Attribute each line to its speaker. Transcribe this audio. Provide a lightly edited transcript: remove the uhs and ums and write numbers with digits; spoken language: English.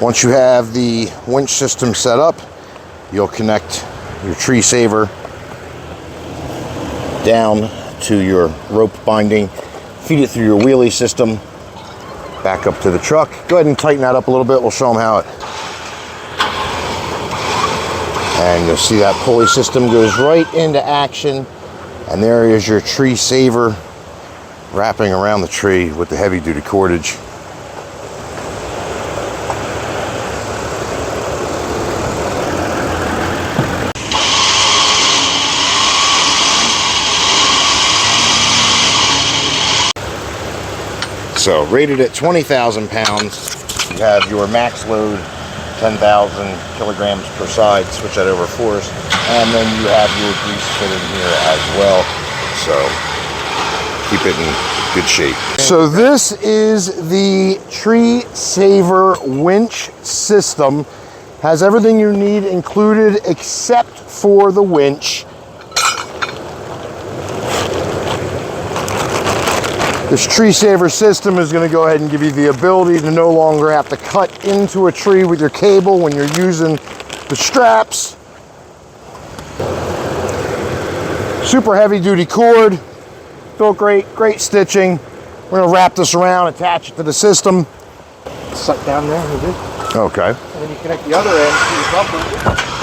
Speaker 1: Once you have the winch system set up, you'll connect your tree saver down to your rope binding, feed it through your wheelie system, back up to the truck. Go ahead and tighten that up a little bit. We'll show them how it. And you'll see that pulley system goes right into action. And there is your tree saver wrapping around the tree with the heavy duty cordage. So rated at 20,000 pounds, you have your max load 10,000 kilograms per side, switch that over force, and then you have your grease fitted here as well, so keep it in good shape. So this is the tree saver winch system. Has everything you need included except for the winch. This tree saver system is going to go ahead and give you the ability to no longer have to cut into a tree with your cable when you're using the straps. Super heavy duty cord, still great stitching. We're going to wrap this around, attach it to the system.
Speaker 2: Suck down there, you do.
Speaker 1: Okay.
Speaker 2: And then you connect the other end to the bumper.